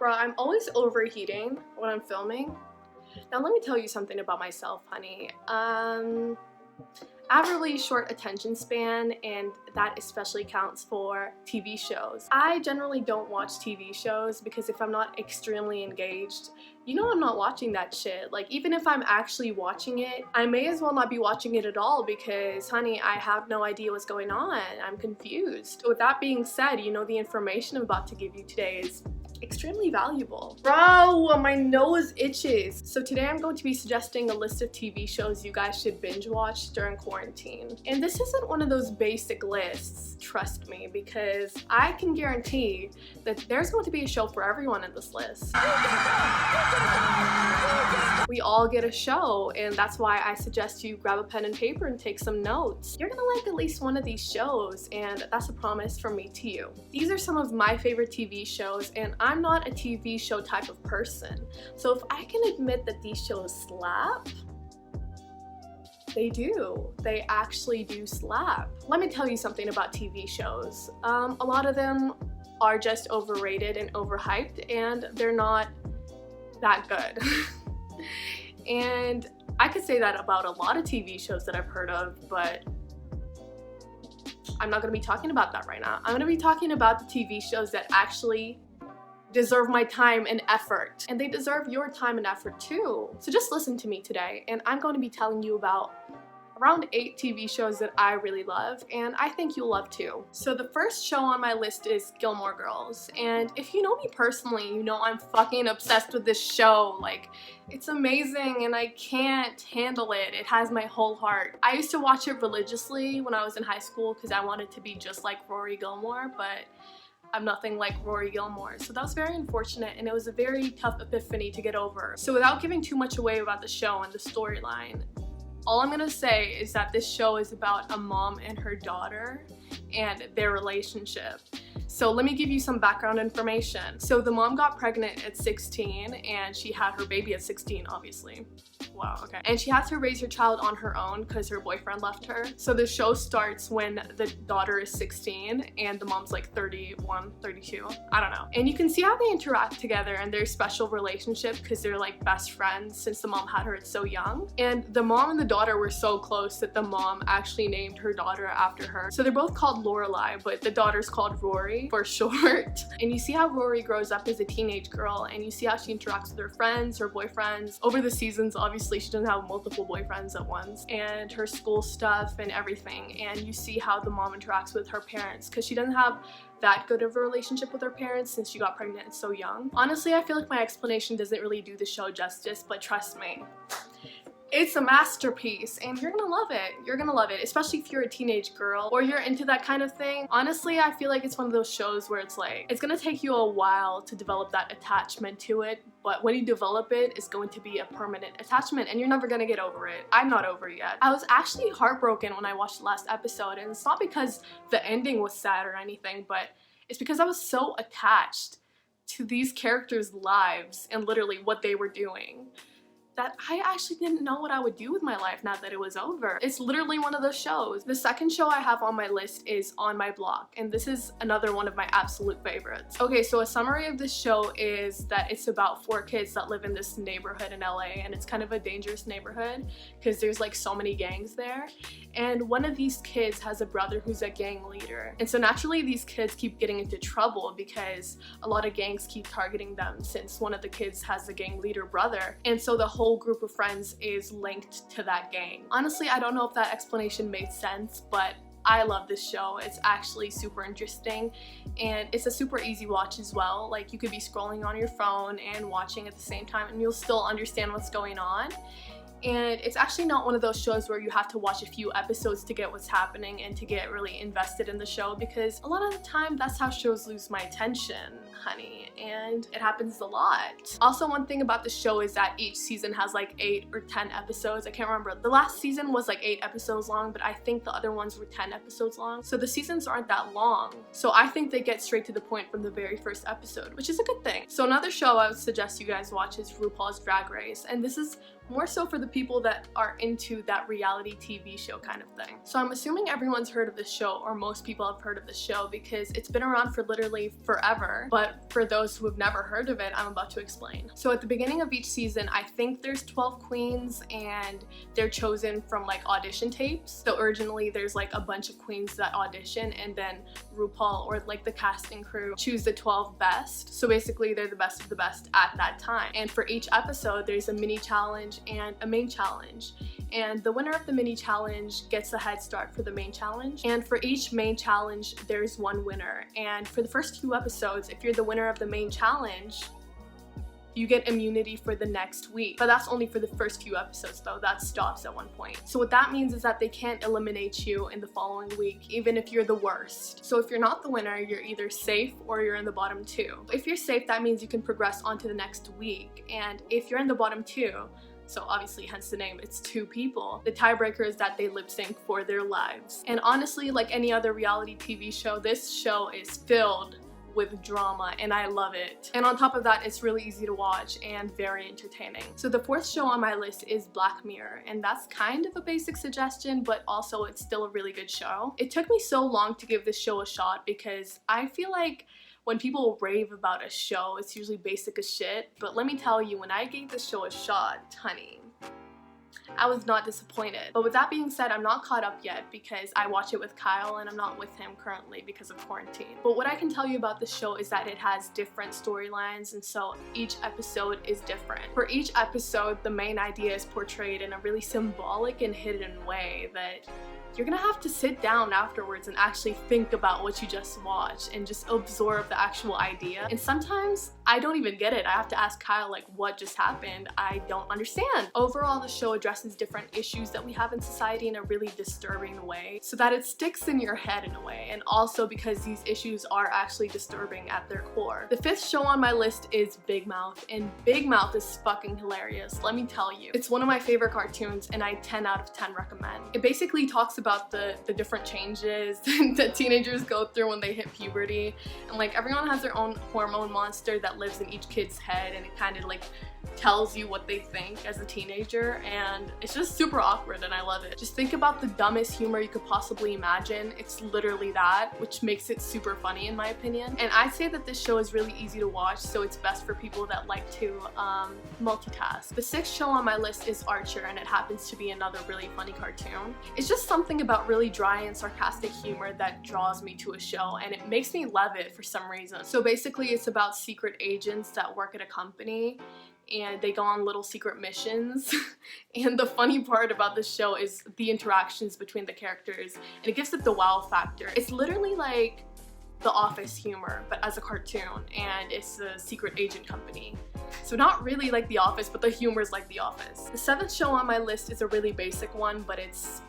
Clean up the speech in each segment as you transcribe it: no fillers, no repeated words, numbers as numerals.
Bruh, I'm always overheating when I'm filming. Now let me tell you something about myself, honey. I have a really short attention span, and that especially counts for TV shows. I generally don't watch TV shows because if I'm not extremely engaged, you know I'm not watching that shit. Like, even if I'm actually watching it, I may as well not be watching it at all because, honey, I have no idea what's going on. I'm confused. With that being said, you know the information I'm about to give you today is extremely valuable. Bro, my nose itches. So today I'm going to be suggesting a list of TV shows you guys should binge watch during quarantine. And this isn't one of those basic lists, trust me, because I can guarantee that there's going to be a show for everyone in this list. We all get a show, and that's why I suggest you grab a pen and paper and take some notes. You're gonna like at least one of these shows, and that's a promise from me to you. These are some of my favorite TV shows, and I'm not a TV show type of person. So if I can admit that these shows slap, they do. They actually do slap. Let me tell you something about TV shows. A lot of them are just overrated and overhyped, and they're not that good. And I could say that about a lot of TV shows that I've heard of, but I'm not going to be talking about that right now. I'm going to be talking about the TV shows that actually deserve my time and effort, and they deserve your time and effort too. So just listen to me today, and I'm going to be telling you about around 8 TV shows that I really love, and I think you'll love too. So the first show on my list is Gilmore Girls, and if you know me personally, you know I'm fucking obsessed with this show. Like, it's amazing and I can't handle it. It has my whole heart. I used to watch it religiously when I was in high school because I wanted to be just like Rory Gilmore, but I'm nothing like Rory Gilmore. So that was very unfortunate, and it was a very tough epiphany to get over. So without giving too much away about the show and the storyline, all I'm gonna say is that this show is about a mom and her daughter and their relationship. So let me give you some background information. So the mom got pregnant at 16 and she had her baby at 16, obviously. Wow, okay. And she had to raise her child on her own because her boyfriend left her. So the show starts when the daughter is 16 and the mom's like 31, 32, I don't know. And you can see how they interact together and their special relationship because they're like best friends since the mom had her at so young. And the mom and the daughter were so close that the mom actually named her daughter after her. So they're both called Lorelai, but the daughter's called Rory for short. And you see how Rory grows up as a teenage girl, and you see how she interacts with her friends, her boyfriends. Over the seasons, obviously she doesn't have multiple boyfriends at once, and her school stuff and everything. And you see how the mom interacts with her parents because she doesn't have that good of a relationship with her parents since she got pregnant so young. Honestly, I feel like my explanation doesn't really do the show justice, but trust me, it's a masterpiece and you're gonna love it. You're gonna love it, especially if you're a teenage girl or you're into that kind of thing. Honestly, I feel like it's one of those shows where it's like, it's gonna take you a while to develop that attachment to it, but when you develop it, it's going to be a permanent attachment and you're never gonna get over it. I'm not over it yet. I was actually heartbroken when I watched the last episode, and it's not because the ending was sad or anything, but it's because I was so attached to these characters' lives and literally what they were doing that I actually didn't know what I would do with my life now that it was over. It's literally one of those shows. The second show I have on my list is On My Block, and this is another one of my absolute favorites. Okay, so a summary of this show is that it's about 4 kids that live in this neighborhood in LA, and it's kind of a dangerous neighborhood because there's like so many gangs there. And one of these kids has a brother who's a gang leader. And so naturally these kids keep getting into trouble because a lot of gangs keep targeting them since one of the kids has a gang leader brother. And so the whole group of friends is linked to that gang. Honestly, I don't know if that explanation made sense, but I love this show. It's actually super interesting and it's a super easy watch as well. Like, you could be scrolling on your phone and watching at the same time and you'll still understand what's going on. And it's actually not one of those shows where you have to watch a few episodes to get what's happening and to get really invested in the show, because a lot of the time that's how shows lose my attention, honey, and it happens a lot. Also, one thing about the show is that each season has like 8 or 10 episodes. I can't remember. The last season was like 8 episodes long, but I think the other ones were 10 episodes long. So the seasons aren't that long. So I think they get straight to the point from the very first episode, which is a good thing. So another show I would suggest you guys watch is RuPaul's Drag Race, and this is more so for the people that are into that reality TV show kind of thing. So I'm assuming everyone's heard of this show, or most people have heard of this show, because it's been around for literally forever. But for those who have never heard of it, I'm about to explain. So at the beginning of each season, I think there's 12 queens, and they're chosen from like audition tapes. So originally there's like a bunch of queens that audition, and then RuPaul or like the casting crew choose the 12 best. So basically they're the best of the best at that time. And for each episode, there's a mini challenge and a main challenge, and the winner of the mini challenge gets a head start for the main challenge. And for each main challenge there's one winner, and for the first 2 episodes, if you're the winner of the main challenge, you get immunity for the next week. But that's only for the first few episodes though, that stops at one point. So what that means is that they can't eliminate you in the following week, even if you're the worst. So if you're not the winner, you're either safe or you're in the bottom 2. If you're safe, that means you can progress on to the next week. And if you're in the bottom 2, so obviously hence the name, it's 2 people, the tiebreaker is that they lip sync for their lives. And honestly, like any other reality TV show, this show is filled with drama, and I love it. And on top of that, it's really easy to watch and very entertaining. So the 4th show on my list is Black Mirror, and that's kind of a basic suggestion, but also it's still a really good show. It took me so long to give this show a shot because I feel like when people rave about a show, it's usually basic as shit. But let me tell you, when I gave this show a shot, honey, I was not disappointed. But with that being said, I'm not caught up yet because I watch it with Kyle and I'm not with him currently because of quarantine. But what I can tell you about this show is that it has different storylines, and so each episode is different. For each episode, the main idea is portrayed in a really symbolic and hidden way that you're gonna have to sit down afterwards and actually think about what you just watched and just absorb the actual idea. And sometimes I don't even get it. I have to ask Kyle, like, what just happened? I don't understand. Overall, the show addresses different issues that we have in society in a really disturbing way so that it sticks in your head in a way, and also because these issues are actually disturbing at their core. The 5th show on my list is Big Mouth, and Big Mouth is fucking hilarious, let me tell you. It's one of my favorite cartoons, and I 10 out of 10 recommend. It basically talks about the different changes that teenagers go through when they hit puberty, and like everyone has their own hormone monster that lives in each kid's head, and it kind of like tells you what they think as a teenager, and it's just super awkward and I love it. Just think about the dumbest humor you could possibly imagine. It's literally that, which makes it super funny in my opinion. And I'd say that this show is really easy to watch, so it's best for people that like to multitask. The 6th show on my list is Archer, and it happens to be another really funny cartoon. It's just something about really dry and sarcastic humor that draws me to a show, and it makes me love it for some reason. So basically it's about secret agents that work at a company, and they go on little secret missions. And the funny part about this show is the interactions between the characters, and it gives it the wow factor. It's literally like The Office humor, but as a cartoon, and it's a secret agent company. So not really like The Office, but the humor is like The Office. The 7th show on my list is a really basic one, but it's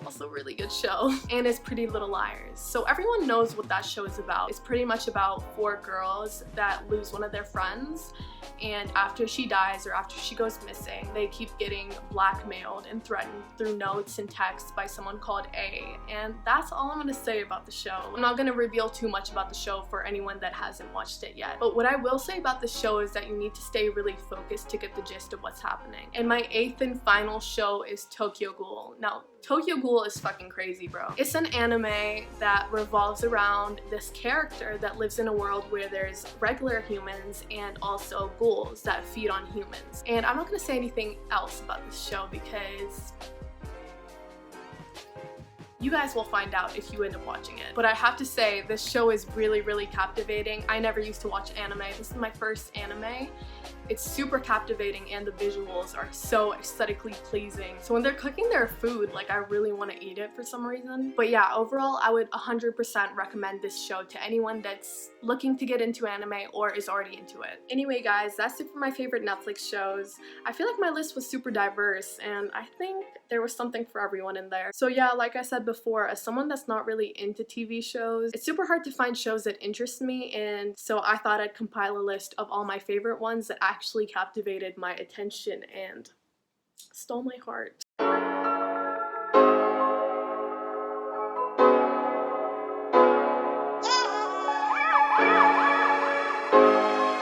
also a really good show, and it's Pretty Little Liars. So everyone knows what that show is about. It's pretty much about 4 girls that lose one of their friends, and after she dies or after she goes missing, they keep getting blackmailed and threatened through notes and texts by someone called A. And that's all I'm gonna say about the show. I'm not gonna reveal too much about the show for anyone that hasn't watched it yet. But what I will say about the show is that you need to stay really focused to get the gist of what's happening. And my 8th and final show is Tokyo Ghoul. Now, Tokyo Ghoul is fucking crazy, bro. It's an anime that revolves around this character that lives in a world where there's regular humans and also ghouls that feed on humans. And I'm not gonna say anything else about this show because you guys will find out if you end up watching it. But I have to say, this show is really, really captivating. I never used to watch anime. This is my first anime. It's super captivating, and the visuals are so aesthetically pleasing. So when they're cooking their food, like, I really want to eat it for some reason. But yeah, overall, I would 100% recommend this show to anyone that's looking to get into anime or is already into it. Anyway, guys, that's it for my favorite Netflix shows. I feel like my list was super diverse, and I think there was something for everyone in there. So yeah, like I said before, as someone that's not really into TV shows, it's super hard to find shows that interest me, and so I thought I'd compile a list of all my favorite ones that actually captivated my attention and stole my heart.